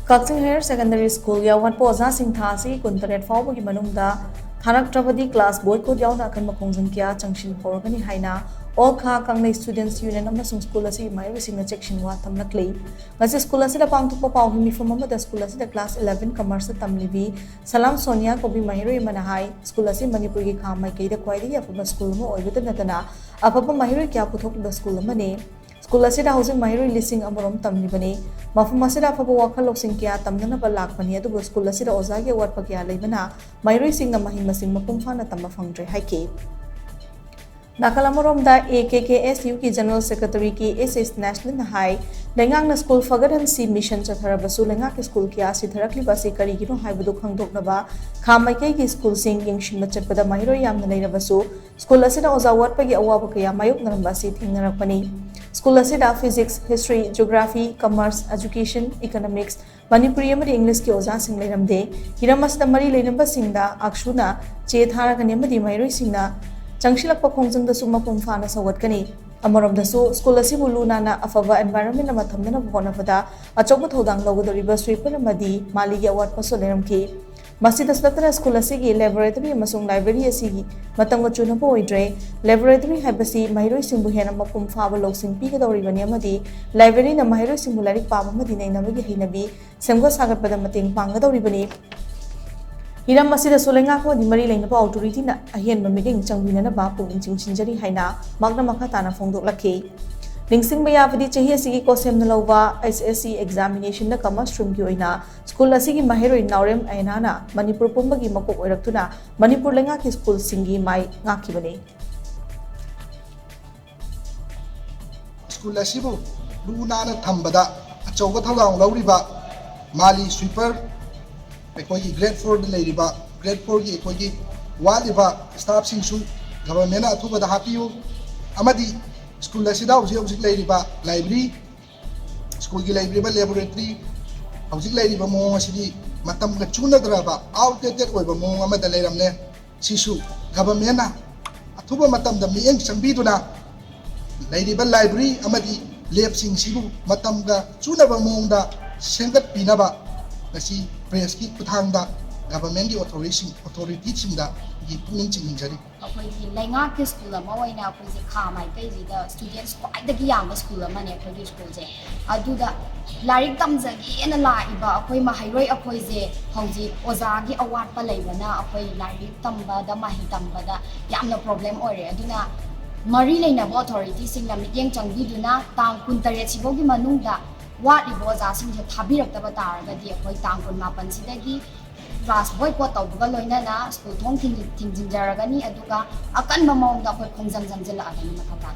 Kakching Higher Secondary School Awatpa Oja Singthasi Kuntaret phaobagi manungda Tharaktrabadi class Boycott Yaona Akanba Khongjang kya changshinba houragani haina all Kanglei students union amasung school asi maheiroi chekshin thamlakli ngasi school asi da pangthokpa pau himi from amada school asi da class 11 commerce tamlibi salam sonia kobi maheiroi manahai school asi manipur gi kha mai kai da kwaidi afaba school mo oibata natana afaba maheiroi kya puthok da school mane School asida housing maheiroi lising amorom tamlibani mafum asida afaba wakhal loksing kya tamnana ba lakpani adugo school asida oja ge awatpa kya leibana maheiroi singna mahim masing mapum phana tamba phangdre haike Nakalamorom da AKKSU ki General Secretary ki SS National High lengang na school fagaran si mission chatharabasu lenga ki school kya si tharakli basi kari gino haibudu khangdokna ba khamai kai ki school sing yingshing machatpada maheiroi yamna leirabasu school asida oja awatpa gi awaba kya mayok naramba si thingnarakpani School asida physics, history, geography, commerce, education, economics, Manipuri amadi English ki oja sing leiramde hiram asida mari leinamba singda akshuna che tharagani amadi maheiroi singna Changsillagani Khongjang da suma pumfana sawatkani amarom da su school asibu lunana afava environment ama thamdana bonafada achoba thodang logodoriba sweeper amadi mali gi awatpa so leiramki Masjid asdatana school asigi laboratory amasung library asigi matamga chunaba oidre laboratory habasi maheiroi singbu hena mapum phaba loksing pigadoribani amadi library na maheiroi singbu larik paba amadi nainamagi hainabi semga sagatpada mateng pangadoribani Hiram masida solenga ko di mari lain pa authority na ahian mamiging changbina na ba pung chinchinjari haina magna makata na phongdok lakhe Lingsing bayavadi chahi asigi ko sem na lova SSC examination na kama stream ki oina school asigi maheiroi naurem aina na Manipur pumbagi makok oiraktuna Manipur lenga ki school singi mai ngaki bane School asibu luna na thambada achoga thalang lauriba mali sweeper ekoi grade 4 de leiriba grade 4 gi ekoi waliba staff singsu government athuba da hapiu amadi School asida hojik leiriba library school gi library ba laboratory hojik leiriba mo asidi matam ga chuna draba outdated oiba mo amada leiramne sisu government na athuba matam da mieng sangbiduna leiriba library amadi lab sing sibu matam ga chuna ba mo da sengat pinaba kasi press ki kuthangda government gi authority singda gi puning chingjari Akwai lenga ki school ama waina akwai je khamai kai ji da students kwai da gi yang school ama ne akwai school je aduda larik tamjagi ena la iba akwai maheiroi akwai je hauji oja gi awatpa leibana akwai larik tamba da mahi tamba da yamna problem ore aduna mari leina authority singna mityeng changbiduna tang kuntare chibogi manungda wati boja sing je thabirakta taraga di akwai tang kun mapan sidagi class boycott tawbuga loina na school thong thing jinjaragani aduga akanba maung da khoi khongjang jangjala agani makata